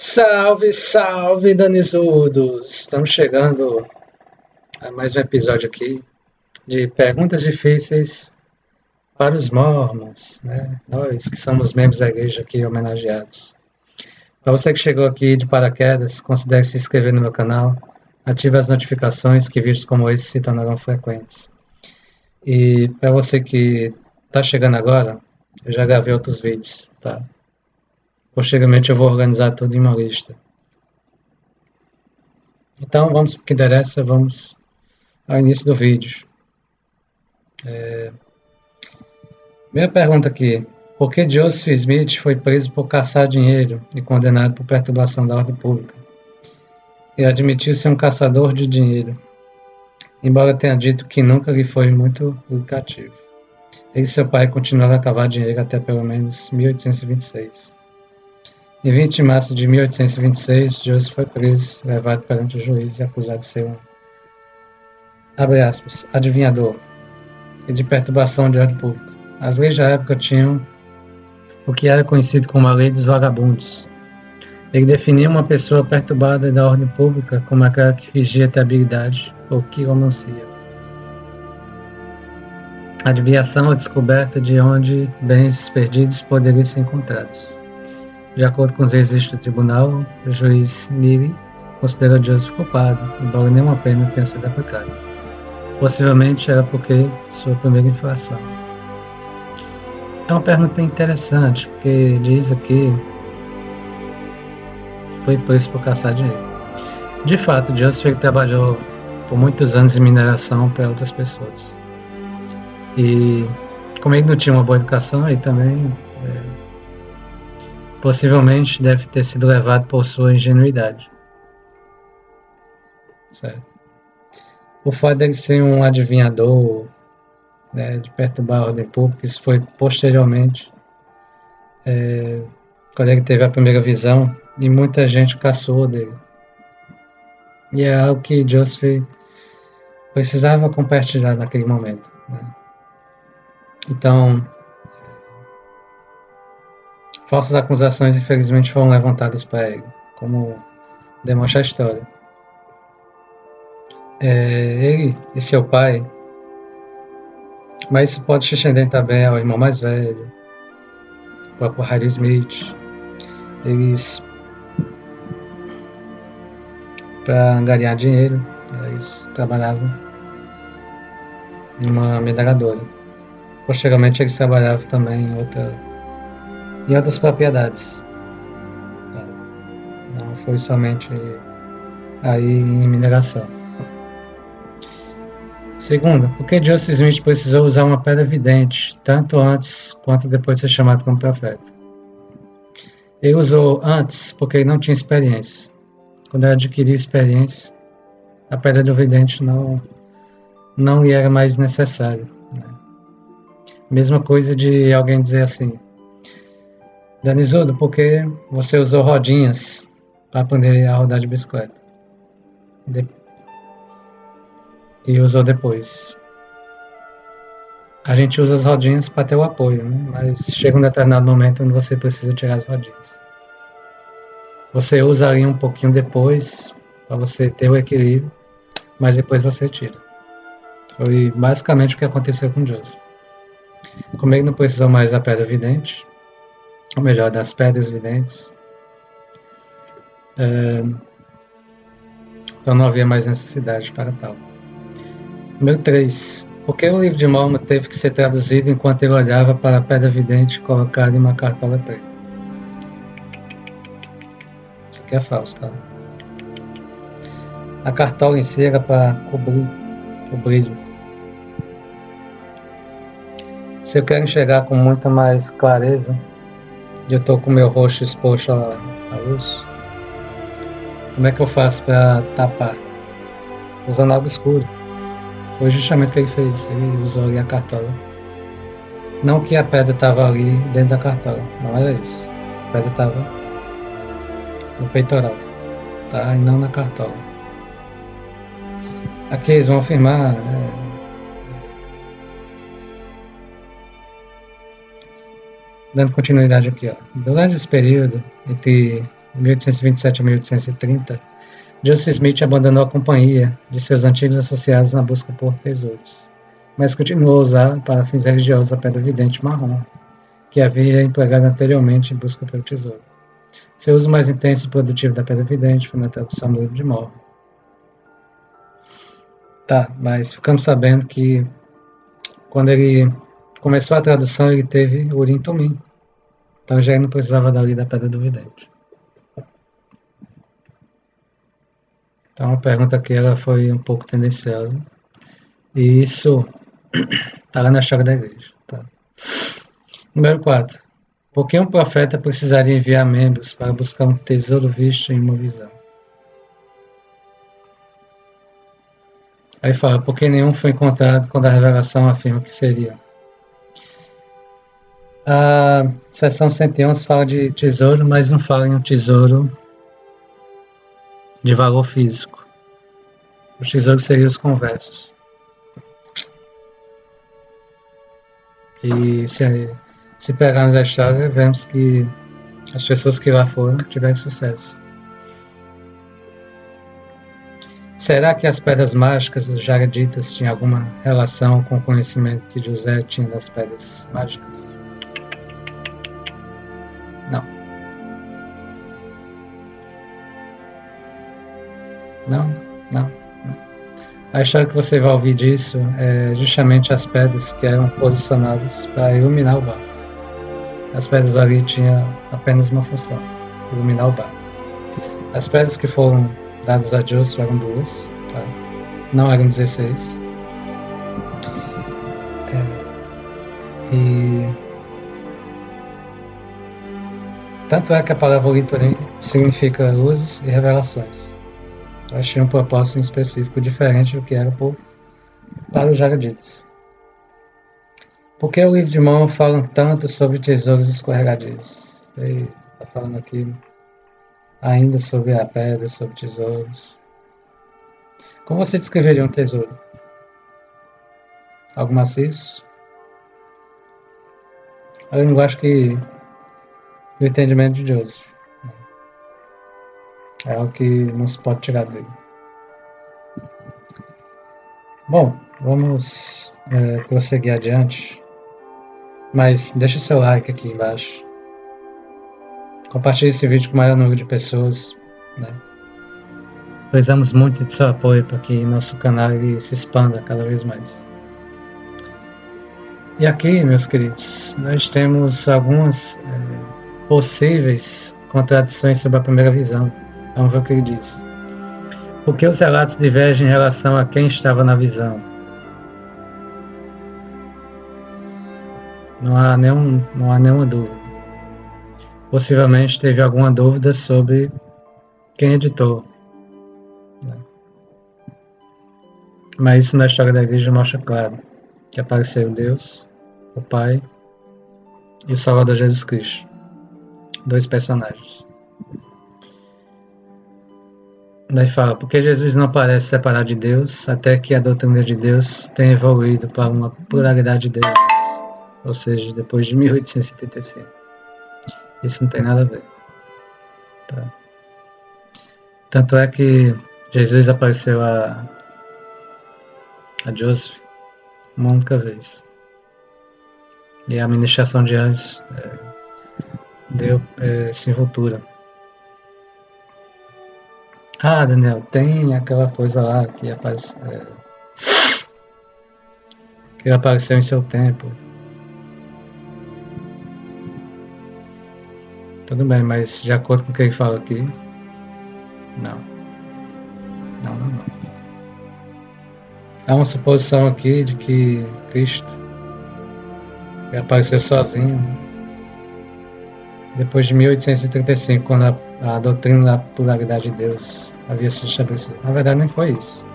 Salve, salve, Danisudos! Estamos chegando a mais um episódio aqui de perguntas difíceis para os mormons, né? Nós que somos membros da igreja aqui homenageados. Para você que chegou aqui de paraquedas, considere se inscrever no meu canal, ative as notificações que vídeos como esse se tornarão frequentes. E para você que está chegando agora, eu já gravei outros vídeos, tá? Posteriormente eu vou organizar tudo em uma lista. Então vamos para o que interessa, vamos ao início do vídeo. Primeira pergunta aqui. Por que Joseph Smith foi preso por caçar dinheiro e condenado por perturbação da ordem pública? Ele admitiu ser um caçador de dinheiro, embora tenha dito que nunca lhe foi muito lucrativo. Ele e seu pai continuaram a cavar dinheiro até pelo menos 1826. Em 20 de março de 1826, Joseph foi preso, levado perante o juiz e acusado de ser um, abre aspas, adivinhador e de perturbação de ordem pública. As leis da época tinham o que era conhecido como a lei dos vagabundos. Ele definia uma pessoa perturbada da ordem pública como aquela que fingia ter habilidade ou quiromancia. Adivinhação ou descoberta de onde bens perdidos poderiam ser encontrados. De acordo com os registros do tribunal, o juiz Neely considerou Joseph culpado, embora nenhuma pena tenha sido aplicada. Possivelmente era porque sua primeira infração. É uma pergunta interessante, porque diz aqui que foi preso por caçar dinheiro. De fato, Joseph trabalhou por muitos anos em mineração para outras pessoas. E como ele não tinha uma boa educação, ele também possivelmente deve ter sido levado por sua ingenuidade. Certo. O fato dele ser um adivinhador, né, de perturbar a ordem pública, isso foi posteriormente, quando ele teve a primeira visão, e muita gente caçou dele. E é algo que Joseph precisava compartilhar naquele momento, né? Então, falsas acusações infelizmente foram levantadas para ele, como demonstra a história. Ele e seu pai, mas isso pode se estender também ao irmão mais velho, o próprio Harry Smith. Eles, para angariar dinheiro, eles trabalhavam numa mineradora. Posteriormente eles trabalhavam também em outras propriedades. Não foi somente aí em mineração. Segunda, por que Joseph Smith precisou usar uma pedra vidente, tanto antes quanto depois de ser chamado como profeta? Ele usou antes porque ele não tinha experiência. Quando ele adquiriu experiência, a pedra do vidente não lhe era mais necessária, né? Mesma coisa de alguém dizer assim: Danisudo, por que você usou rodinhas para aprender a rodar de bicicleta? E usou depois. A gente usa as rodinhas para ter o apoio, né? Mas chega um determinado momento onde você precisa tirar as rodinhas. Você usa ali um pouquinho depois para você ter o equilíbrio, mas depois você tira. Foi basicamente o que aconteceu com Joseph. Como ele não precisou mais da pedra vidente, ou melhor, das pedras videntes, então não havia mais necessidade para tal. Número 3. Por que o livro de Mormon teve que ser traduzido enquanto ele olhava para a pedra vidente colocada em uma cartola preta? Isso aqui é falso, tá? A cartola em si era para cobrir o brilho. Se eu quero enxergar com muita mais clareza, e eu estou com o meu rosto exposto à luz, como é que eu faço para tapar? Usando algo escuro. Foi justamente o que ele fez, ele usou ali a cartola. Não que a pedra estava ali dentro da cartola, não era isso. A pedra estava no peitoral, tá? E não na cartola. Aqui eles vão afirmar, dando continuidade aqui, ó. Durante esse período, entre 1827 a 1830, Joseph Smith abandonou a companhia de seus antigos associados na busca por tesouros, mas continuou a usar para fins religiosos a pedra vidente marrom, que havia empregado anteriormente em busca pelo tesouro. Seu uso mais intenso e produtivo da pedra vidente foi na tradução do livro de Mormon. Tá, mas ficamos sabendo que quando ele começou a tradução ele teve Urim Tumim, então já não precisava da lei da pedra do vidente. Então a pergunta aqui ela foi um pouco tendenciosa. E isso está lá na história da igreja. Tá? Número 4. Por que um profeta precisaria enviar membros para buscar um tesouro visto em uma visão? Aí fala, porque nenhum foi encontrado quando a revelação afirma que seria. A seção 111 fala de tesouro, mas não fala em um tesouro de valor físico. Os tesouros seriam os conversos. E se pegarmos a história, vemos que as pessoas que lá foram tiveram sucesso. Será que as pedras mágicas dos Jareditas tinham alguma relação com o conhecimento que José tinha das pedras mágicas? Não. Não. A história que você vai ouvir disso é justamente as pedras que eram posicionadas para iluminar o barco. As pedras ali tinham apenas uma função, iluminar o barco. As pedras que foram dadas a Joseph eram 2, tá? Não eram 16. E tanto é que a palavra Litorim significa luzes e revelações. Elas tinham um propósito específico diferente do que era para os Jareditas. Por que o livro de Mormon fala tanto sobre tesouros escorregadios? Ele está falando aqui ainda sobre a pedra, sobre tesouros. Como você descreveria um tesouro? Algo maciço? A linguagem que do entendimento de Joseph. É algo que não se pode tirar dele. Bom, vamos prosseguir adiante. Mas deixa seu like aqui embaixo. Compartilhe esse vídeo com o maior número de pessoas. Né? Precisamos muito de seu apoio para que nosso canal se expanda cada vez mais. E aqui, meus queridos, nós temos algumas possíveis contradições sobre a primeira visão. Vamos ver o que ele diz. Por que os relatos divergem em relação a quem estava na visão? Não há nenhuma dúvida. Possivelmente teve alguma dúvida sobre quem editou. Mas isso na história da igreja mostra claro que apareceu Deus, o Pai e o Salvador Jesus Cristo. 2 personagens. Daí fala, porque Jesus não parece separado de Deus, até que a doutrina de Deus tenha evoluído para uma pluralidade de deuses, ou seja, depois de 1875. Isso não tem nada a ver. Tá? Tanto é que Jesus apareceu a Joseph uma única vez. E a ministração de anjos deu essa envoltura. Ah, Daniel, tem aquela coisa lá que apareceu em seu tempo. Tudo bem, mas de acordo com o que ele fala aqui, não. Há uma suposição aqui de que Cristo apareceu sozinho depois de 1835, quando a doutrina da pluralidade de Deus havia sido estabelecida. Na verdade, nem foi isso.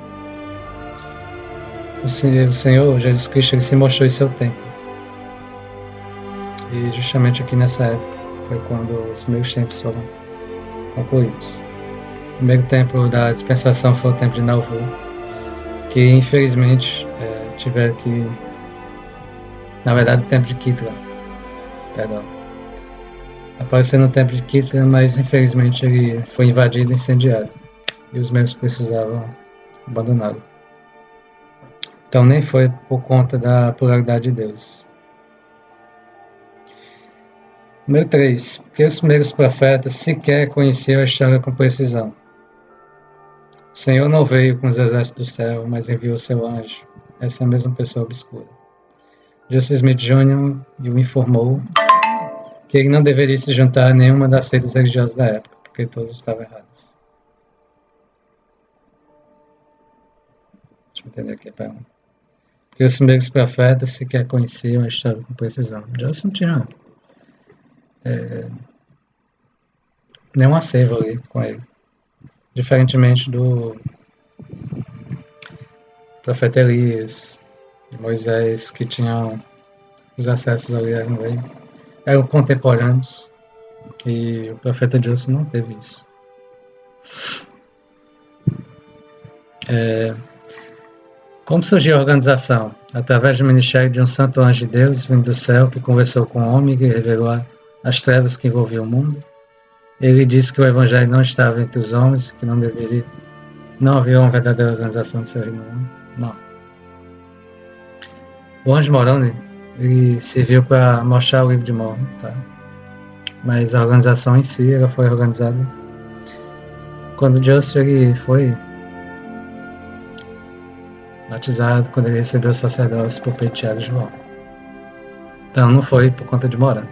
O Senhor Jesus Cristo ele se mostrou em seu tempo. E justamente aqui nessa época foi quando os primeiros tempos foram concluídos. O primeiro templo da dispensação foi o templo de Nauvoo, que infelizmente tiveram que... Na verdade, o templo de Kitla, perdão. apareceu no templo de Kitra, mas infelizmente ele foi invadido e incendiado. E os membros precisavam abandoná-lo. Então nem foi por conta da pluralidade de Deus. Número 3. Porque os primeiros profetas sequer conheciam a história com precisão. O Senhor não veio com os exércitos do céu, mas enviou seu anjo, essa mesma pessoa obscura. Joseph Smith Jr. o informou que ele não deveria se juntar a nenhuma das seitas religiosas da época, porque todos estavam errados. Deixa eu entender aqui a pergunta. Porque os primeiros profetas sequer conheciam a história com precisão. Joseph não tinha nenhum acervo ali com ele. Diferentemente do profeta Elias, de Moisés, que tinham os acessos ali, eram contemporâneos, e o profeta Joseph não teve isso. Como surgiu a organização? Através do ministério de um santo anjo de Deus vindo do céu, que conversou com o homem e revelou as trevas que envolviam o mundo. Ele disse que o evangelho não estava entre os homens, que não havia uma verdadeira organização do seu reino no mundo. Não. O anjo Moroni, ele serviu para mostrar o livro de Mormon, tá? Mas a organização em si, ela foi organizada quando Joseph ele foi batizado, quando ele recebeu o sacerdócio por Pedro, Tiago e João. Então não foi por conta de Moroni,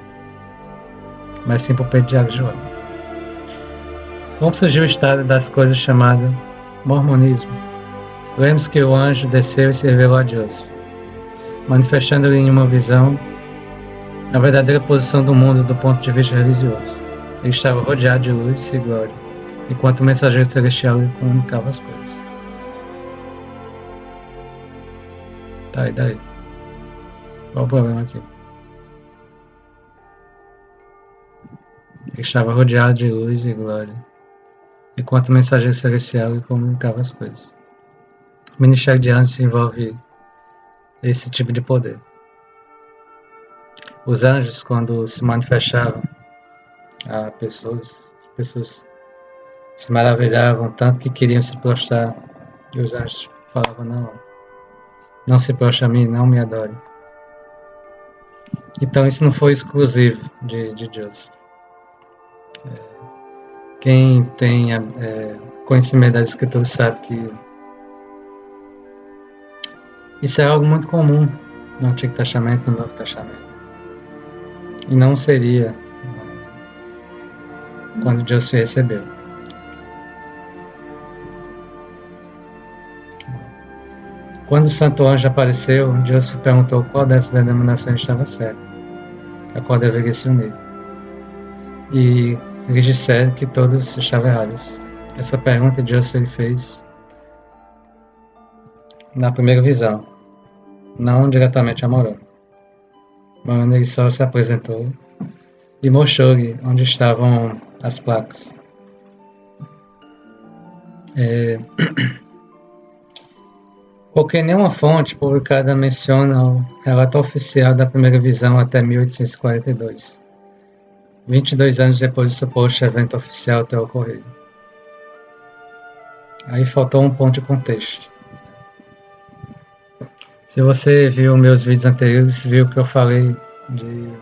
mas sim por Pedro, Tiago e João. Como surgiu o estado das coisas chamado mormonismo? Lemos que o anjo desceu e se revelou a Joseph, manifestando-lhe em uma visão a verdadeira posição do mundo do ponto de vista religioso. Ele estava rodeado de luz e glória, enquanto o mensageiro celestial lhe comunicava as coisas. Tá, e daí? Qual o problema aqui? Ele estava rodeado de luz e glória, enquanto o mensageiro celestial lhe comunicava as coisas. O ministério de anjos envolve esse tipo de poder. Os anjos, quando se manifestavam a pessoas, as pessoas se maravilhavam tanto que queriam se prostrar, e os anjos falavam: não se prostre a mim, não me adore. Então isso não foi exclusivo de Joseph. Quem tem conhecimento das escrituras sabe que isso é algo muito comum no Antigo Testamento e no Novo Testamento. E não seria quando Joseph recebeu. Quando o santo anjo apareceu, Joseph perguntou qual dessas denominações estava certa, a qual deveria se unir. E eles disseram que todas estavam erradas. Essa pergunta Joseph fez na primeira visão, não diretamente a Moroni. Moroni ele só se apresentou e mostrou-lhe onde estavam as placas. Porque nenhuma fonte publicada menciona o relato oficial da primeira visão até 1842, 22 anos depois do suposto evento oficial ter ocorrido. Aí faltou um ponto de contexto. Se você viu meus vídeos anteriores, viu que eu falei de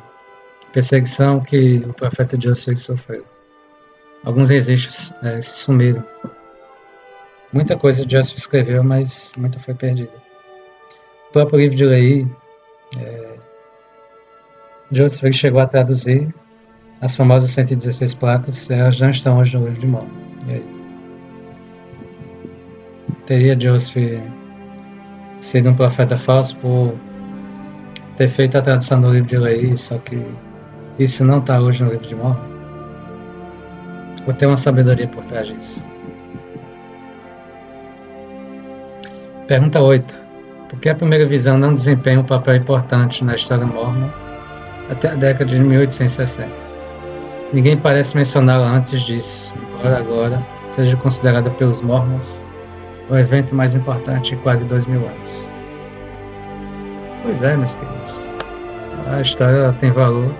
perseguição que o profeta Joseph sofreu. Alguns registros se sumiram. Muita coisa Joseph escreveu, mas muita foi perdida. O próprio livro de Leí, Joseph chegou a traduzir as famosas 116 placas, elas não estão hoje no livro de Mormon. E aí? Teria Joseph sido um profeta falso por ter feito a tradução do livro de Leí, só que isso não está hoje no livro de Mormon? Ou tem uma sabedoria por trás disso? Pergunta 8. Por que a primeira visão não desempenha um papel importante na história mormon até a década de 1860? Ninguém parece mencioná-la antes disso, embora agora seja considerada pelos mormons o evento mais importante em quase 2000 anos. Pois é, meus queridos. A história tem valor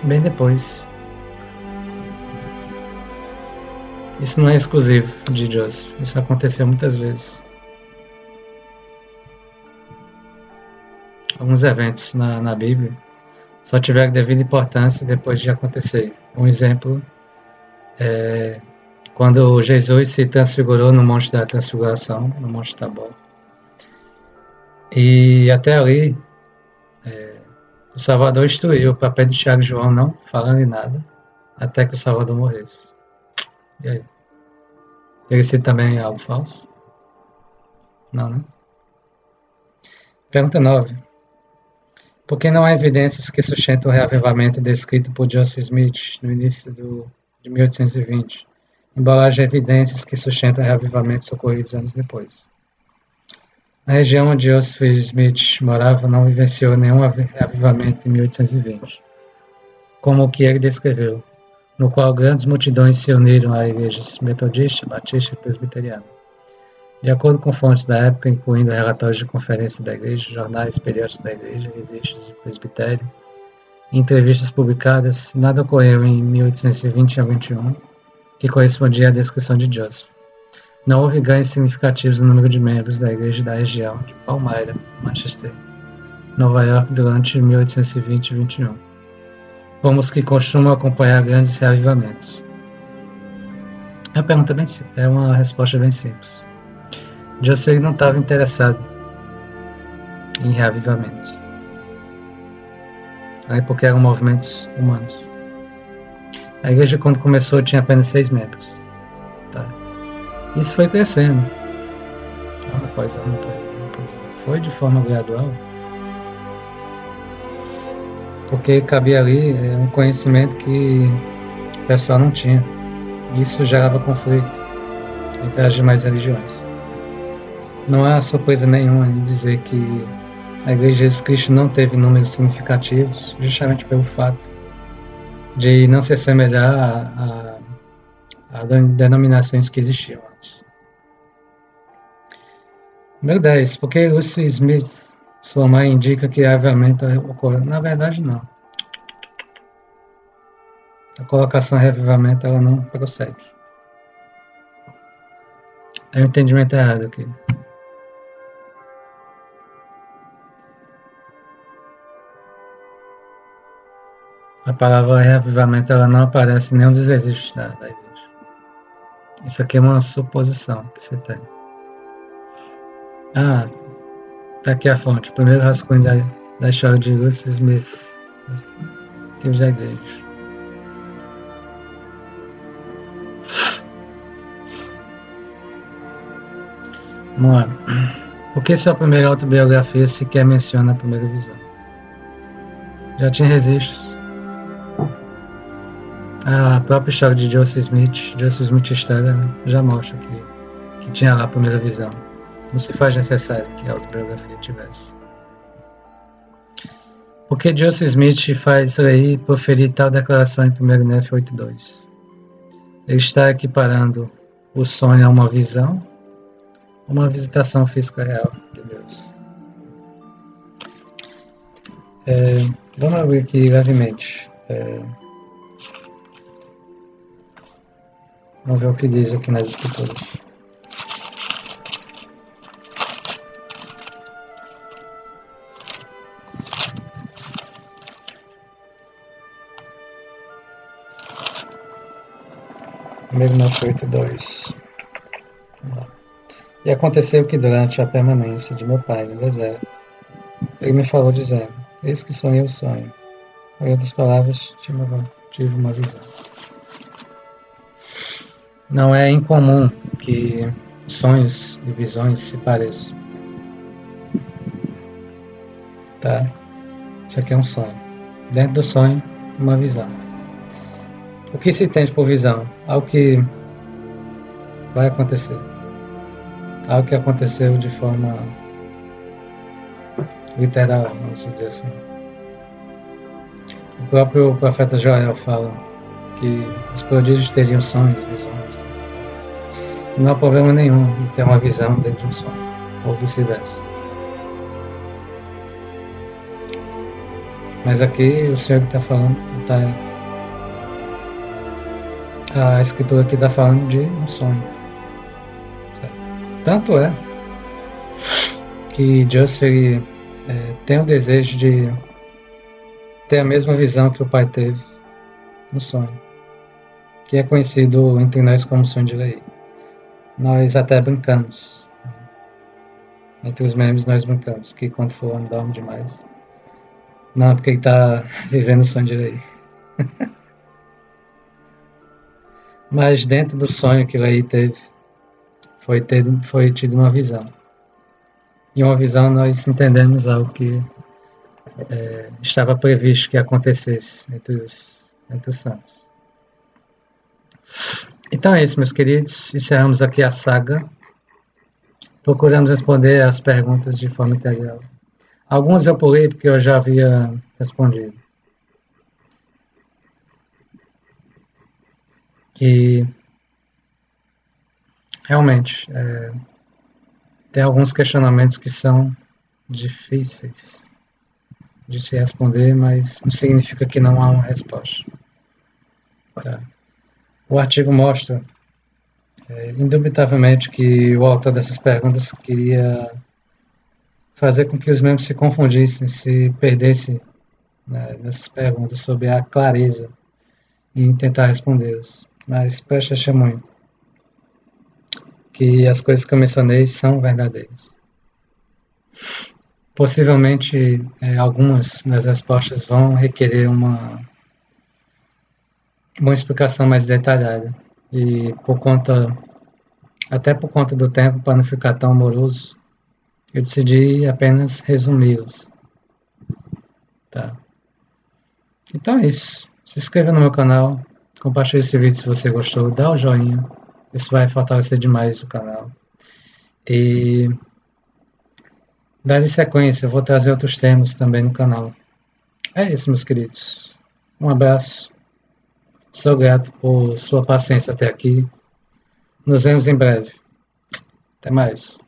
bem depois. Isso não é exclusivo de Joseph, isso aconteceu muitas vezes. Alguns eventos na Bíblia só tiveram devida importância depois de acontecer. Um exemplo é quando Jesus se transfigurou no Monte da Transfiguração, no Monte Tabor. E até ali, o Salvador instruiu o papel de Tiago e João não falando em nada, até que o Salvador morresse. E aí? Teria sido também algo falso? Não, né? Pergunta 9. Por que não há evidências que sustentam o reavivamento descrito por Joseph Smith no início de 1820, embora haja evidências que sustentam reavivamentos ocorridos anos depois? A região onde Joseph Smith morava não vivenciou nenhum reavivamento em 1820, como o que ele descreveu, no qual grandes multidões se uniram a igrejas metodista, batista e presbiteriana. De acordo com fontes da época, incluindo relatórios de conferência da igreja, jornais, periódicos da igreja, registros do presbitério e entrevistas publicadas, nada ocorreu em 1820 a 21 que correspondia à descrição de Joseph. Não houve ganhos significativos no número de membros da igreja da região de Palmyra, Manchester, Nova York, durante 1820 e 21, como os que costumam acompanhar grandes reavivamentos. É uma resposta bem simples. Joseph não estava interessado em reavivamentos, porque eram movimentos humanos. A igreja, quando começou, tinha apenas 6 membros. Tá? Isso foi crescendo, ano após ano. Foi de forma gradual, porque cabia ali um conhecimento que o pessoal não tinha. Isso gerava conflito entre as demais religiões. Não há surpresa nenhuma em dizer que a Igreja de Jesus Cristo não teve números significativos, justamente pelo fato de não se assemelhar a denominações que existiam antes. Número 10. Por que Lucy Smith, sua mãe, indica que reavivamento ocorreu? Na verdade, não. A colocação reavivamento ela não procede. É um entendimento errado aqui. A palavra reavivamento ela não aparece em nenhum dos registros da igreja. Isso aqui é uma suposição que você tem. Ah, tá aqui a fonte. O primeiro rascunho da história de Lucy Smith, arquivos da igreja. Vamos lá. Por que sua primeira autobiografia sequer menciona a primeira visão? Já tinha registros. A própria história de Joseph Smith História, já mostra que tinha lá a primeira visão. Não se faz necessário que a autobiografia tivesse. Por que Joseph Smith faz Lehi proferir tal declaração em 1 Nef 8.2? Ele está equiparando o sonho a uma visão, uma visitação física real de Deus. Vamos abrir aqui levemente. Vamos ver o que diz aqui nas escrituras. Primeiro Nef 8.2. Vamos lá. E aconteceu que durante a permanência de meu pai no deserto, ele me falou dizendo: eis que sonhei o sonho. Em outras palavras, tive uma visão. Não é incomum que sonhos e visões se pareçam. Tá? Isso aqui é um sonho. Dentro do sonho, uma visão. O que se entende por visão? Algo que vai acontecer. Algo que aconteceu de forma literal, vamos dizer assim. O próprio profeta Joel fala que os prodígios teriam sonhos, visões. Não há problema nenhum em ter uma visão dentro de um sonho, ou vice-versa. Mas aqui o senhor que está falando, a escritura aqui está falando de um sonho. Certo? Tanto é que Joseph tem o desejo de ter a mesma visão que o pai teve no sonho, que é conhecido entre nós como sonho de lei. Nós até brincamos. Entre os memes nós brincamos que quando fulano dorme demais, não é porque ele tá vivendo o sonho de lei. Mas dentro do sonho que Lei teve, foi tido uma visão. E uma visão nós entendemos algo que estava previsto que acontecesse entre os santos. Então é isso, meus queridos. Encerramos aqui a saga. Procuramos responder as perguntas de forma integral. Algumas eu pulei porque eu já havia respondido. E realmente tem alguns questionamentos que são difíceis de se responder, mas não significa que não há uma resposta. Tá? O artigo mostra, indubitavelmente, que o autor dessas perguntas queria fazer com que os membros se confundissem, se perdessem, né, nessas perguntas sobre a clareza em tentar respondê-las. Mas preste testemunho que as coisas que eu mencionei são verdadeiras. Possivelmente, algumas das respostas vão requerer uma explicação mais detalhada. E até por conta do tempo, para não ficar tão moroso, eu decidi apenas resumi-las. Tá? Então é isso. Se inscreva no meu canal, compartilhe esse vídeo se você gostou, dá o joinha. Isso vai fortalecer demais o canal. E dá sequência, eu vou trazer outros temas também no canal. É isso, meus queridos. Um abraço. Sou grato por sua paciência até aqui. Nos vemos em breve. Até mais.